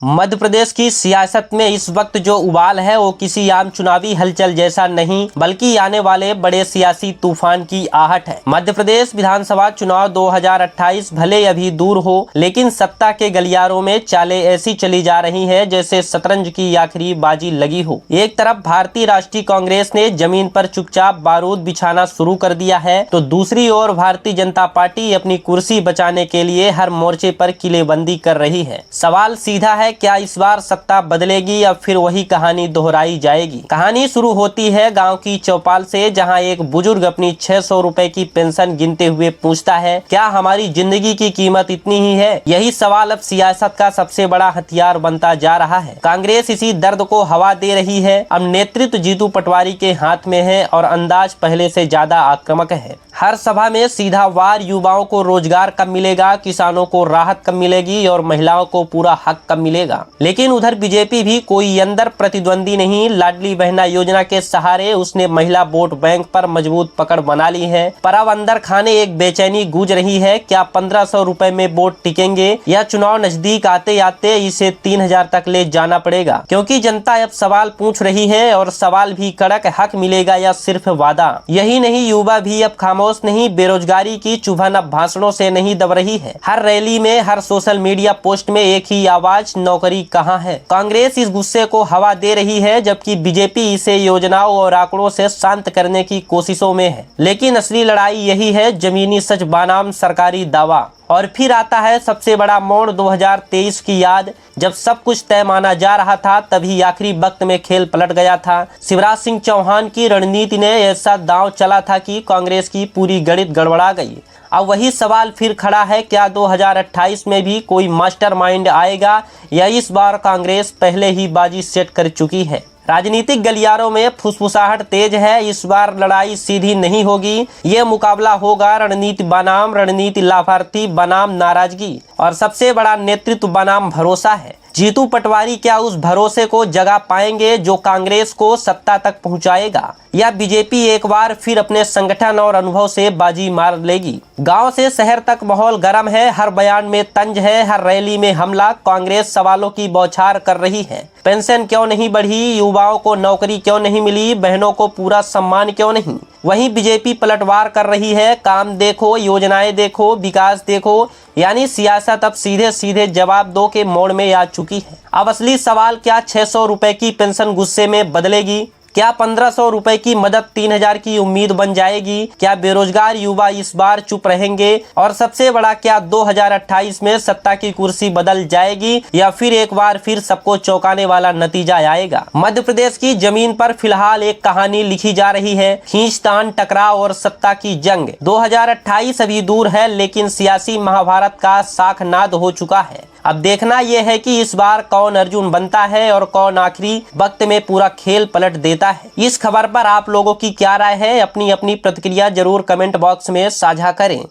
मध्य प्रदेश की सियासत में इस वक्त जो उबाल है वो किसी आम चुनावी हलचल जैसा नहीं बल्कि आने वाले बड़े सियासी तूफान की आहट है। मध्य प्रदेश विधानसभा चुनाव 2028 भले अभी दूर हो, लेकिन सत्ता के गलियारों में चालें ऐसी चली जा रही हैं जैसे शतरंज की आखिरी बाजी लगी हो। एक तरफ भारतीय राष्ट्रीय कांग्रेस ने जमीन पर चुपचाप बारूद बिछाना शुरू कर दिया है, तो दूसरी ओर भारतीय जनता पार्टी अपनी कुर्सी बचाने के लिए हर मोर्चे पर किलेबंदी कर रही है। सवाल सीधा है, क्या इस बार सत्ता बदलेगी या फिर वही कहानी दोहराई जाएगी। कहानी शुरू होती है गांव की चौपाल से, जहां एक बुजुर्ग अपनी 600 रुपए की पेंशन गिनते हुए पूछता है, क्या हमारी जिंदगी की कीमत इतनी ही है। यही सवाल अब सियासत का सबसे बड़ा हथियार बनता जा रहा है। कांग्रेस इसी दर्द को हवा दे रही है। अब नेतृत्व जीतू पटवारी के हाथ में है और अंदाज पहले से ज्यादा आक्रामक है। हर सभा में सीधा वार युवाओं को रोजगार कब मिलेगा, किसानों को राहत कब मिलेगी और महिलाओं को पूरा हक कब मिलेगा। लेकिन उधर बीजेपी भी कोई अंदर प्रतिद्वंदी नहीं। लाडली बहना योजना के सहारे उसने महिला वोट बैंक पर मजबूत पकड़ बना ली है, पर अब अंदर खाने एक बेचैनी गूंज रही है। क्या 1500 रुपए में वोट टिकेंगे या चुनाव नजदीक आते आते इसे 3000 तक ले जाना पड़ेगा। क्योंकि जनता अब सवाल पूछ रही है और सवाल भी कड़क, हक मिलेगा या सिर्फ वादा। यही नहीं, युवा भी अब खामोश नहीं। बेरोजगारी की चुभन अब भाषणों से नहीं दब रही है। हर रैली में, हर सोशल मीडिया पोस्ट में एक ही आवाज, नौकरी कहाँ है। कांग्रेस इस गुस्से को हवा दे रही है, जबकि बीजेपी इसे योजनाओं और आंकड़ों से शांत करने की कोशिशों में है। लेकिन असली लड़ाई यही है, जमीनी सच बनाम सरकारी दावा। और फिर आता है सबसे बड़ा मोड़, 2023 की याद। जब सब कुछ तय माना जा रहा था, तभी आखिरी वक्त में खेल पलट गया था। शिवराज सिंह चौहान की रणनीति ने ऐसा दांव चला था कि कांग्रेस की पूरी गणित गड़बड़ा गई। अब वही सवाल फिर खड़ा है, क्या 2028 में भी कोई मास्टरमाइंड आएगा या इस बार कांग्रेस पहले ही बाजी सेट कर चुकी है। राजनीतिक गलियारों में फुसफुसाहट तेज है। इस बार लड़ाई सीधी नहीं होगी, ये मुकाबला होगा रणनीति बनाम रणनीति, लाभार्थी बनाम नाराजगी और सबसे बड़ा नेतृत्व बनाम भरोसा है। जीतू पटवारी क्या उस भरोसे को जगा पाएंगे जो कांग्रेस को सत्ता तक पहुंचाएगा, या बीजेपी एक बार फिर अपने संगठन और अनुभव से बाजी मार लेगी। गांव से शहर तक माहौल गर्म है, हर बयान में तंज है, हर रैली में हमला। कांग्रेस सवालों की बौछार कर रही है। पेंशन क्यों नहीं बढ़ी, युवाओं को नौकरी क्यों नहीं मिली, बहनों को पूरा सम्मान क्यों नहीं। वहीं बीजेपी पलटवार कर रही है, काम देखो, योजनाएं देखो, विकास देखो। यानी सियासत अब सीधे सीधे जवाब दो के मोड़ में आ चुकी है। अब असली सवाल, क्या 600 रुपए की पेंशन गुस्से में बदलेगी, क्या 1500 रुपए की मदद 3000 की उम्मीद बन जाएगी, क्या बेरोजगार युवा इस बार चुप रहेंगे, और सबसे बड़ा, क्या 2028 में सत्ता की कुर्सी बदल जाएगी या फिर एक बार फिर सबको चौंकाने वाला नतीजा आएगा। मध्य प्रदेश की जमीन पर फिलहाल एक कहानी लिखी जा रही है, खींचतान, टकराव और सत्ता की जंग। 2028 अभी दूर है, लेकिन सियासी महाभारत का शाखनाद हो चुका है। अब देखना यह है कि इस बार कौन अर्जुन बनता है और कौन आखिरी वक्त में पूरा खेल पलट देता है। इस खबर पर आप लोगों की क्या राय है, अपनी अपनी प्रतिक्रिया जरूर कमेंट बॉक्स में साझा करें।